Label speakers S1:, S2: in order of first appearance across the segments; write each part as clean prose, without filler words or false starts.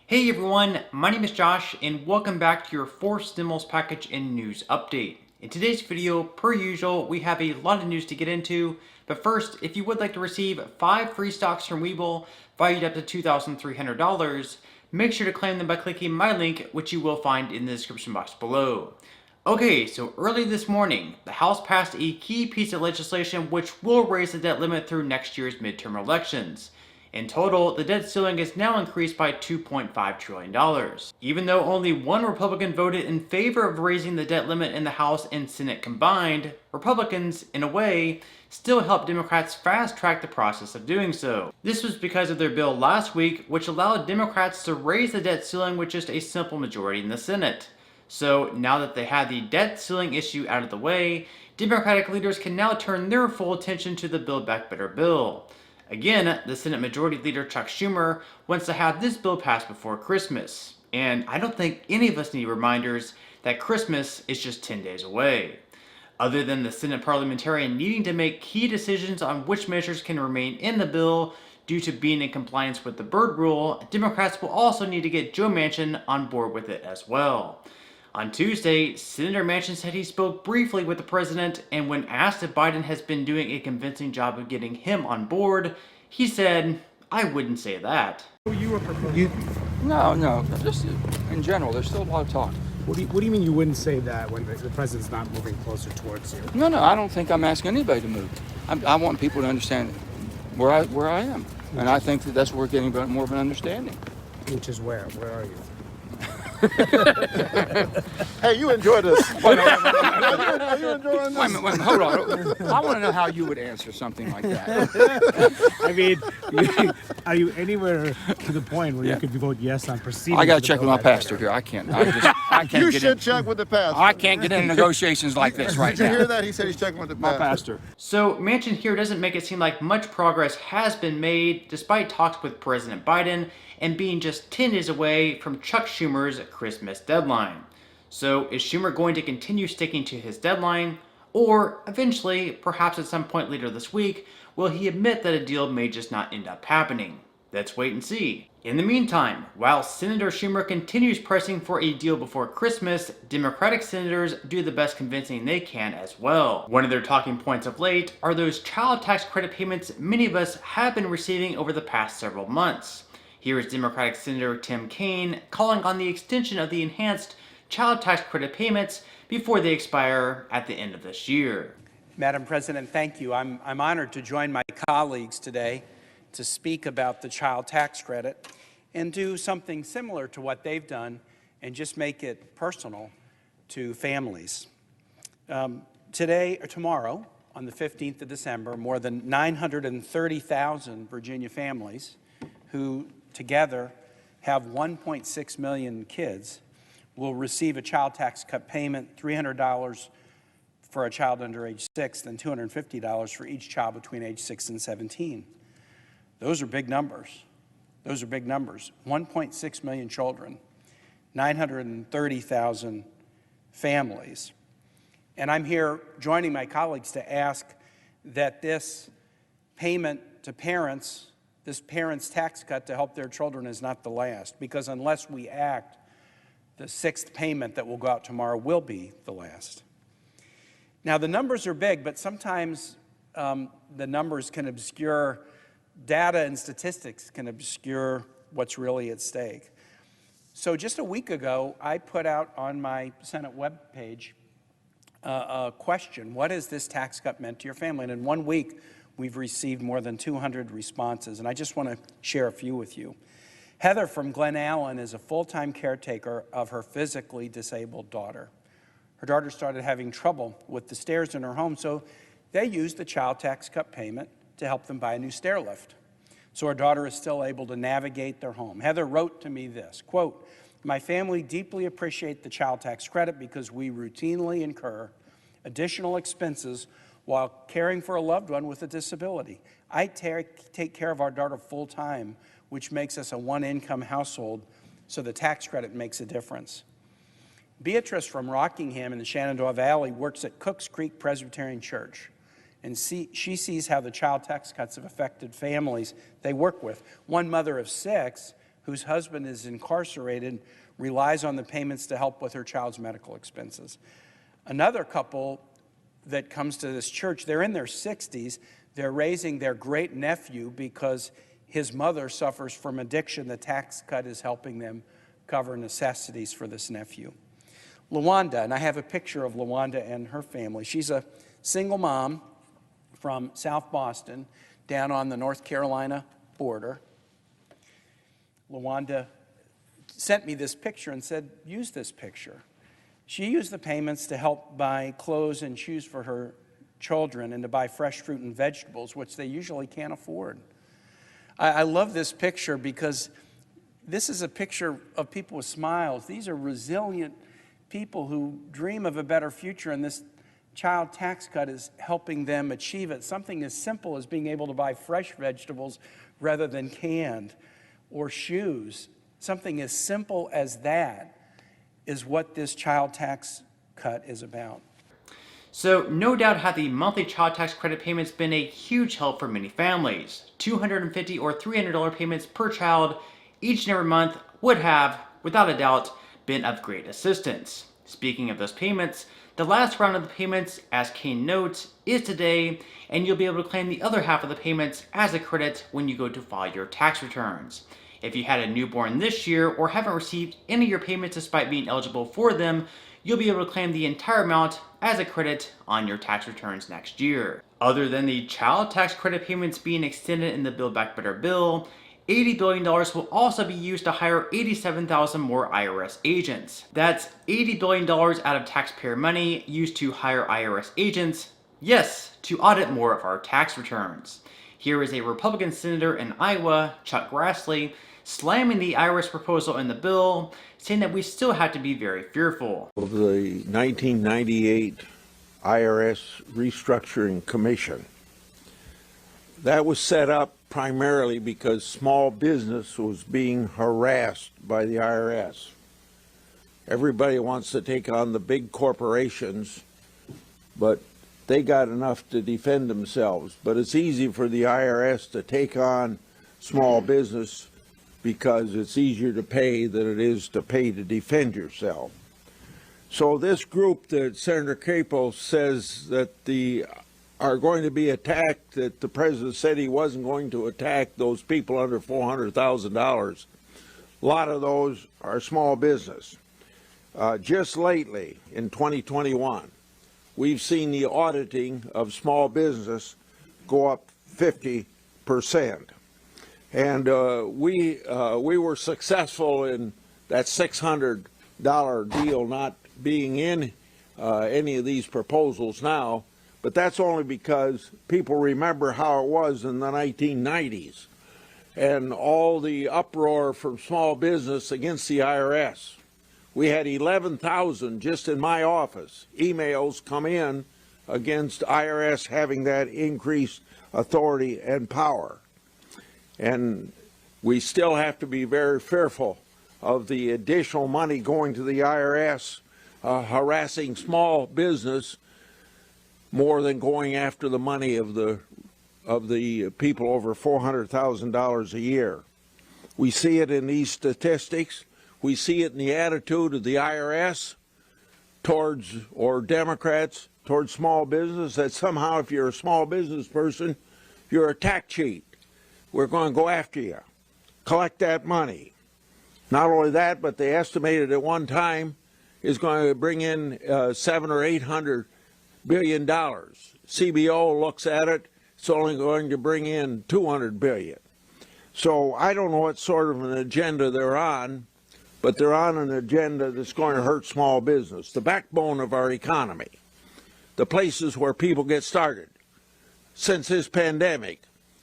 S1: Hey everyone, my name is Josh and welcome back to your fourth stimulus package and news update. In today's video, per usual, we have a lot of news to get into, but first, if you would like to receive 5 free stocks from Webull valued up to $2,300, make sure to claim them by clicking my link, which you will find in the description box below. Okay, so early this morning, the House passed a key piece of legislation which will raise the debt limit through next year's midterm elections. In total, the debt ceiling is now increased by $2.5 trillion. Even though only one Republican voted in favor of raising the debt limit in the House and Senate combined, Republicans, in a way, still helped Democrats fast-track the process of doing so. This was because of their bill last week, which allowed Democrats to raise the debt ceiling with just a simple majority in the Senate. So now that they have the debt ceiling issue out of the way, Democratic leaders can now turn their full attention to the Build Back Better bill. Again, the Senate Majority Leader Chuck Schumer wants to have this bill passed before Christmas. And I don't think any of us need reminders that Christmas is just 10 days away. Other than the Senate parliamentarian needing to make key decisions on which measures can remain in the bill due to being in compliance with the Byrd Rule, Democrats will also need to get Joe Manchin on board with it as well. On Tuesday, Senator Manchin said he spoke briefly with the president, and when asked if Biden has been doing a convincing job of getting him on board, he said, "I wouldn't say that."
S2: No. Just in general, there's still a lot of talk.
S3: What do you mean you wouldn't say that when the president's not moving closer towards you?
S2: No, I don't think I'm asking anybody to move. I want people to understand where I am, and I think that's where we're getting more of an understanding.
S3: Which is where? Where are you?
S4: Hey, you enjoy this. Are you enjoying this?
S2: Wait a minute, hold on. I want to know how you would answer something like that.
S3: I mean, are you anywhere to the point where you could vote yes on proceeding?
S2: I got to check with my pastor here. I can't. I can't
S4: You
S2: get
S4: should
S2: in.
S4: check with the pastor.
S2: I can't get into negotiations like this right
S4: Did you
S2: now.
S4: hear that? He said he's checking with the
S2: My
S4: pastor.
S2: pastor.
S1: So Manchin here doesn't make it seem like much progress has been made despite talks with President Biden and being just 10 days away from Chuck Schumer's Christmas deadline. So is Schumer going to continue sticking to his deadline, or eventually, perhaps at some point later this week, will he admit that a deal may just not end up happening? Let's wait and see. In the meantime, while Senator Schumer continues pressing for a deal before Christmas, Democratic senators do the best convincing they can as well. One of their talking points of late are those child tax credit payments many of us have been receiving over the past several months. Here is Democratic Senator Tim Kaine calling on the extension of the enhanced child tax credit payments before they expire at the end of this year.
S5: Madam President, thank you. I'm honored to join my colleagues today to speak about the child tax credit and do something similar to what they've done and just make it personal to families. Today or tomorrow, on the 15th of December, more than 930,000 Virginia families who together have 1.6 million kids will receive a child tax cut payment, $300 for a child under age 6 and $250 for each child between age 6 and 17. Those are big numbers. Those are big numbers. 1.6 million children, 930,000 families. And I'm here joining my colleagues to ask that this payment to parents, this parents' tax cut to help their children is not the last, because unless we act, the sixth payment that will go out tomorrow will be the last. Now, the numbers are big, but sometimes the numbers can obscure data, and statistics can obscure what's really at stake. So just a week ago, I put out on my Senate webpage a question: what has this tax cut meant to your family? And in 1 week, we've received more than 200 responses, and I just want to share a few with you. Heather from Glen Allen is a full-time caretaker of her physically disabled daughter. Her daughter started having trouble with the stairs in her home, so they used the child tax cut payment to help them buy a new stair lift. So her daughter is still able to navigate their home. Heather wrote to me this, quote, "My family deeply appreciate the child tax credit because we routinely incur additional expenses while caring for a loved one with a disability. I take care of our daughter full-time, which makes us a one-income household, so the tax credit makes a difference." Beatrice from Rockingham in the Shenandoah Valley works at Cooks Creek Presbyterian Church, and she sees how the child tax cuts have affected families they work with. One mother of 6 whose husband is incarcerated relies on the payments to help with her child's medical expenses. Another couple that comes to this church, they're in their 60s. They're raising their great nephew because his mother suffers from addiction. The tax cut is helping them cover necessities for this nephew. Lawanda, and I have a picture of Lawanda and her family. She's a single mom from South Boston, down on the North Carolina border. Lawanda sent me this picture and said, use this picture. She used the payments to help buy clothes and shoes for her children and to buy fresh fruit and vegetables, which they usually can't afford. I love this picture because this is a picture of people with smiles. These are resilient people who dream of a better future, and this child tax cut is helping them achieve it. Something as simple as being able to buy fresh vegetables rather than canned, or shoes. Something as simple as that is what this child tax cut is about.
S1: So no doubt have the monthly child tax credit payments been a huge help for many families. $250 or $300 payments per child each and every month would have, without a doubt, been of great assistance. Speaking of those payments, the last round of the payments, as Kane notes, is today, and you'll be able to claim the other half of the payments as a credit when you go to file your tax returns. If you had a newborn this year or haven't received any of your payments despite being eligible for them, you'll be able to claim the entire amount as a credit on your tax returns next year. Other than the child tax credit payments being extended in the Build Back Better bill, $80 billion will also be used to hire 87,000 more IRS agents. That's $80 billion out of taxpayer money used to hire IRS agents, yes, to audit more of our tax returns. Here is a Republican senator in Iowa, Chuck Grassley, slamming the IRS proposal in the bill, saying that we still have to be very fearful.
S6: Of the 1998 IRS Restructuring Commission. That was set up primarily because small business was being harassed by the IRS. Everybody wants to take on the big corporations, but they got enough to defend themselves. But it's easy for the IRS to take on small business because it's easier to pay than it is to pay to defend yourself. So this group that Senator Capo says that are going to be attacked, that the president said he wasn't going to attack those people under $400,000, a lot of those are small business. Just lately, in 2021, we've seen the auditing of small business go up 50%. And we were successful in that $600 deal not being in any of these proposals now, but that's only because people remember how it was in the 1990s and all the uproar from small business against the IRS. We had 11,000 just in my office emails come in against IRS having that increased authority and power. And we still have to be very fearful of the additional money going to the IRS, harassing small business more than going after the money of the people over $400,000 a year. We see it in these statistics. We see it in the attitude of the IRS towards, or Democrats towards small business, that somehow if you're a small business person, you're a tax cheat. We're going to go after you, collect that money. Not only that, but they estimated at one time is going to bring in $700 or $800 billion. CBO looks at it, it's only going to bring in $200 billion. So I don't know what sort of an agenda they're on, but they're on an agenda that's going to hurt small business, the backbone of our economy, the places where people get started. Since this pandemic,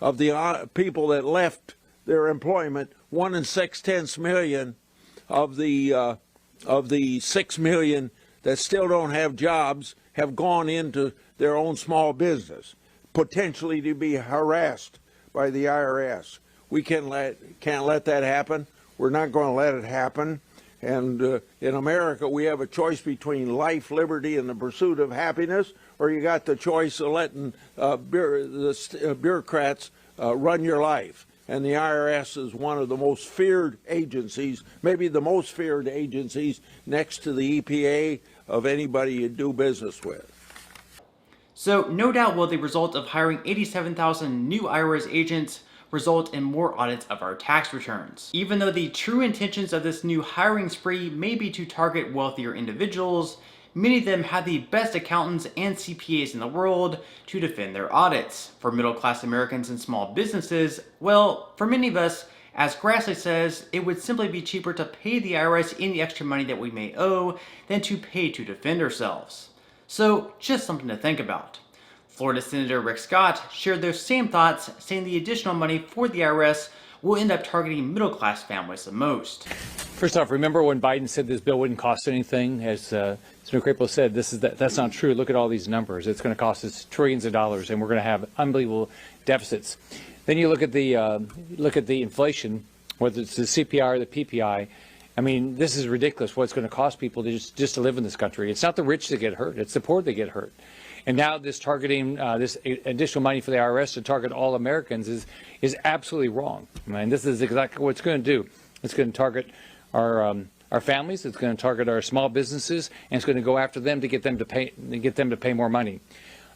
S6: of the people that left their employment, 1 6/10 million of the 6 million that still don't have jobs have gone into their own small business, potentially to be harassed by the IRS. We can't let that happen. We're not going to let it happen. And in America, we have a choice between life, liberty, and the pursuit of happiness, or you got the choice of letting the bureaucrats run your life. and the IRS is one of the most feared agencies, maybe the most feared agencies next to the EPA of anybody you do business with.
S1: So no doubt will the result of hiring 87,000 new IRS agents result in more audits of our tax returns. Even though the true intentions of this new hiring spree may be to target wealthier individuals, many of them have the best accountants and CPAs in the world to defend their audits. For middle-class Americans and small businesses, well, for many of us, as Grassley says, it would simply be cheaper to pay the IRS any extra money that we may owe than to pay to defend ourselves. So, just something to think about. Florida Senator Rick Scott shared those same thoughts, saying the additional money for the IRS will end up targeting middle-class families the most.
S7: First off, remember when Biden said this bill wouldn't cost anything? As Senator Crapo said, that's not true. Look at all these numbers. It's going to cost us trillions of dollars, and we're going to have unbelievable deficits. Then you look at the inflation, whether it's the CPI or the PPI. I mean, this is ridiculous what it's going to cost people to just to live in this country. It's not the rich that get hurt. It's the poor that get hurt. And now this targeting, this additional money for the IRS to target all Americans is absolutely wrong. I mean, this is exactly what it's going to do. It's going to target our families. It's going to target our small businesses, and it's going to go after them to get them to pay more money.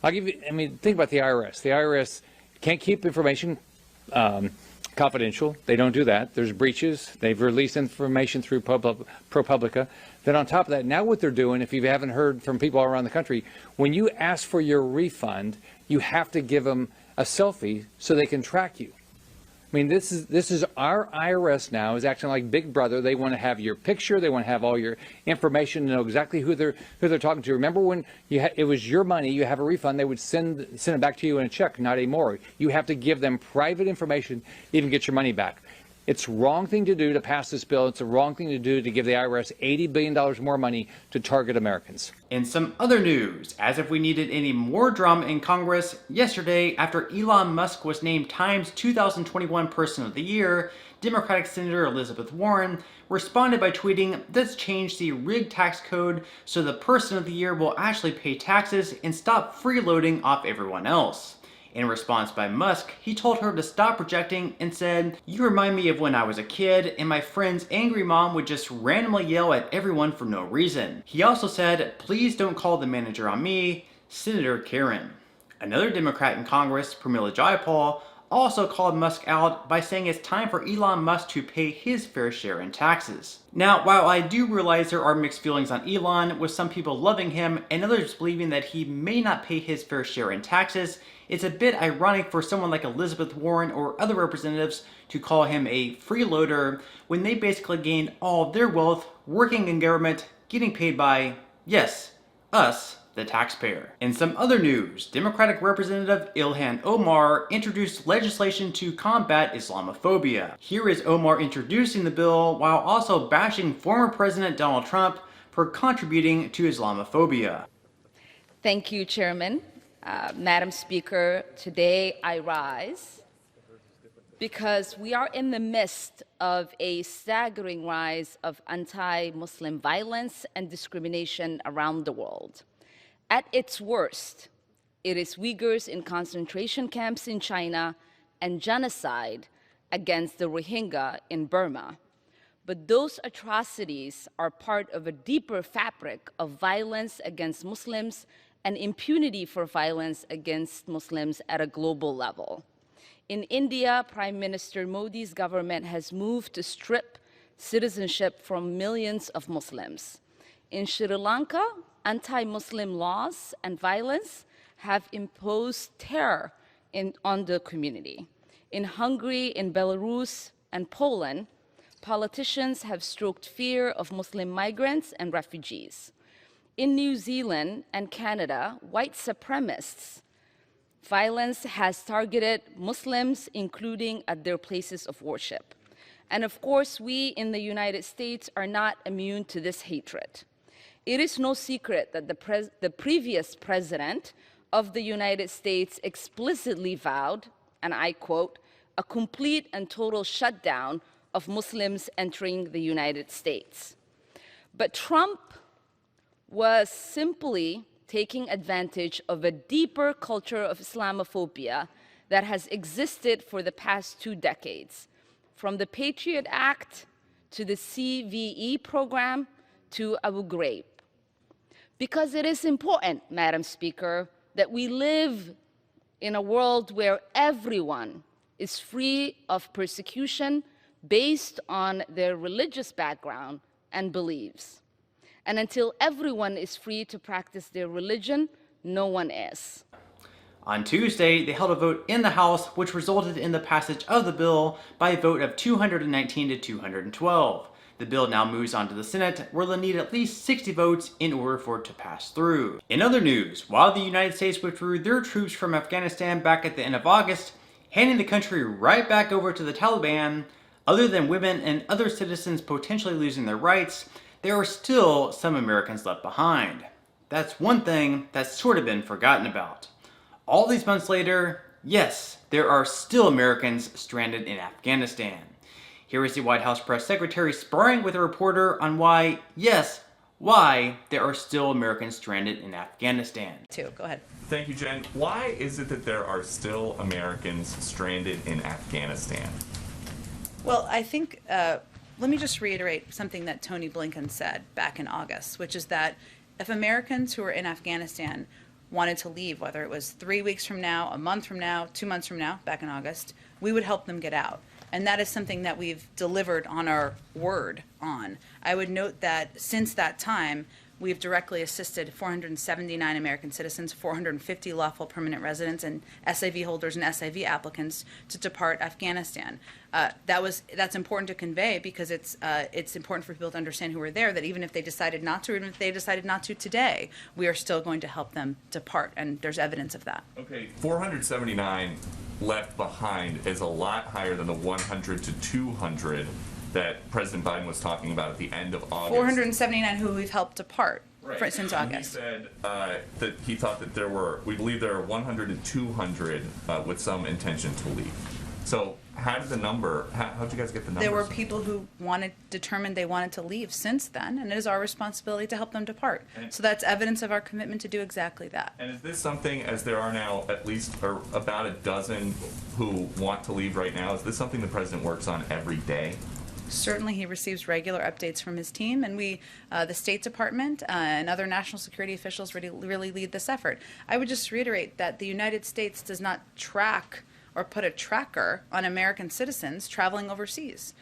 S7: I'll give you. I mean, think about the IRS. The IRS can't keep information confidential. They don't do that. There's breaches. They've released information through ProPublica. Then on top of that, now what they're doing, if you haven't heard from people all around the country, when you ask for your refund, you have to give them a selfie so they can track you. I mean, this is our IRS now is acting like Big Brother. They want to have your picture. They want to have all your information, know exactly who they're talking to. Remember when it was your money, you have a refund, they would send it back to you in a check, not anymore. You have to give them private information to even get your money back. It's the wrong thing to do to pass this bill. It's the wrong thing to do to give the IRS $80 billion more money to target Americans.
S1: In some other news, as if we needed any more drama in Congress, yesterday, after Elon Musk was named Time's 2021 Person of the Year, Democratic Senator Elizabeth Warren responded by tweeting, "Let's change the rigged tax code so the Person of the Year will actually pay taxes and stop freeloading off everyone else." In response by Musk, he told her to stop projecting and said, "You remind me of when I was a kid and my friend's angry mom would just randomly yell at everyone for no reason." He also said, "Please don't call the manager on me, Senator Karen." Another Democrat in Congress, Pramila Jayapal, also called Musk out by saying it's time for Elon Musk to pay his fair share in taxes. Now, while I do realize there are mixed feelings on Elon, with some people loving him and others believing that he may not pay his fair share in taxes, it's a bit ironic for someone like Elizabeth Warren or other representatives to call him a freeloader when they basically gained all of their wealth working in government, getting paid by, yes, us, the taxpayer. In some other news, Democratic Representative Ilhan Omar introduced legislation to combat Islamophobia. Here is Omar introducing the bill while also bashing former President Donald Trump for contributing to Islamophobia.
S8: Thank you, Chairman. Madam Speaker, today I rise because we are in the midst of a staggering rise of anti-Muslim violence and discrimination around the world. At its worst, it is Uyghurs in concentration camps in China and genocide against the Rohingya in Burma. But those atrocities are part of a deeper fabric of violence against Muslims and impunity for violence against Muslims at a global level. In India, Prime Minister Modi's government has moved to strip citizenship from millions of Muslims. In Sri Lanka, anti-Muslim laws and violence have imposed terror on the community. In Hungary, in Belarus, and Poland, politicians have stroked fear of Muslim migrants and refugees. In New Zealand and Canada, white supremacists' violence has targeted Muslims, including at their places of worship. And of course, we in the United States are not immune to this hatred. It is no secret that the previous president of the United States explicitly vowed, and I quote, "a complete and total shutdown of Muslims entering the United States." But Trump was simply taking advantage of a deeper culture of Islamophobia that has existed for the past 2 decades, from the Patriot Act to the CVE program to Abu Ghraib. Because it is important, Madam Speaker, that we live in a world where everyone is free of persecution based on their religious background and beliefs. And until everyone is free to practice their religion, no one is.
S1: On Tuesday, they held a vote in the House which resulted in the passage of the bill by a vote of 219 to 212. The bill now moves on to the Senate, where they'll need at least 60 votes in order for it to pass through. In other news, while the United States withdrew their troops from Afghanistan back at the end of August, handing the country right back over to the Taliban, other than women and other citizens potentially losing their rights, there are still some Americans left behind. That's one thing that's sort of been forgotten about. All these months later, yes, there are still Americans stranded in Afghanistan. Here is the White House press secretary sparring with a reporter on why, yes, why there are still Americans stranded in Afghanistan.
S9: Go ahead.
S10: Thank you, Jen. Why is it that there are still Americans stranded in Afghanistan?
S9: Well, I think, let me just reiterate something that Tony Blinken said back in August, which is that if Americans who are in Afghanistan wanted to leave, whether it was 3 weeks from now, a month from now, 2 months from now, back in August, we would help them get out. And that is something that we've delivered on our word on. I would note that since that time, we've directly assisted 479 American citizens, 450 lawful permanent residents, and SIV holders and SIV applicants to depart Afghanistan. That's important to convey because it's important for people to understand who are there, that even if they decided not to, even if they decided not to today, we are still going to help them depart, and there's evidence of that.
S10: Okay, 479 left behind is a lot higher than the 100 to 200 that President Biden was talking about at the end of August.
S9: 479 who we've helped depart since
S10: And
S9: August.
S10: he said that he thought that we believe there are 100 to 200 with some intention to leave. So how did how'd you guys get the numbers?
S9: There were people who determined they wanted to leave since then, and it is our responsibility to help them depart. So that's evidence of our commitment to do exactly that.
S10: And is this something, as there are now at least about a dozen who want to leave right now, is this something the president works on every day?
S9: Certainly, he receives regular updates from his team, and we, the State Department and other national security officials really lead this effort. I would just reiterate that the United States does not track or put a tracker on American citizens traveling overseas,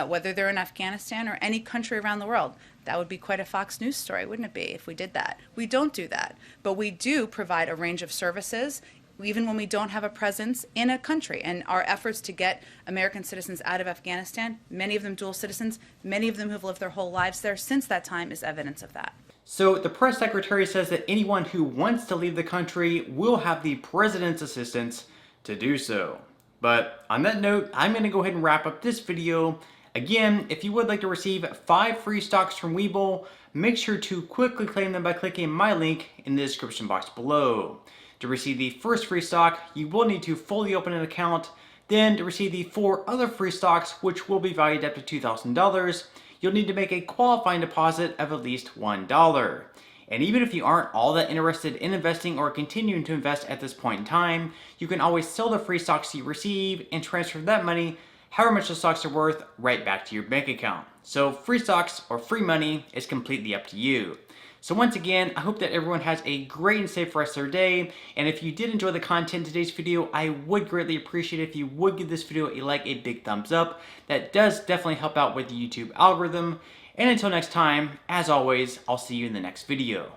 S9: whether they're in Afghanistan or any country around the world. That would be quite a Fox News story, wouldn't it be, if we did that? We don't do that, but we do provide a range of services even when we don't have a presence in a country. And our efforts to get American citizens out of Afghanistan, many of them dual citizens, many of them who've lived their whole lives there since that time, is evidence of that.
S1: So the press secretary says that anyone who wants to leave the country will have the president's assistance to do so. But on that note, I'm going to go ahead and wrap up this video. Again, if you would like to receive 5 free stocks from Webull, make sure to quickly claim them by clicking my link in the description box below. To receive the first free stock, you will need to fully open an account. Then to receive the 4 other free stocks, which will be valued up to $2,000, you'll need to make a qualifying deposit of at least $1. And even if you aren't all that interested in investing or continuing to invest at this point in time, you can always sell the free stocks you receive and transfer that money, however much the stocks are worth, right back to your bank account. So free stocks or free money is completely up to you. So once again, I hope that everyone has a great and safe rest of their day. And if you did enjoy the content in today's video, I would greatly appreciate it if you would give this video a big thumbs up. That does definitely help out with the YouTube algorithm. And until next time, as always, I'll see you in the next video.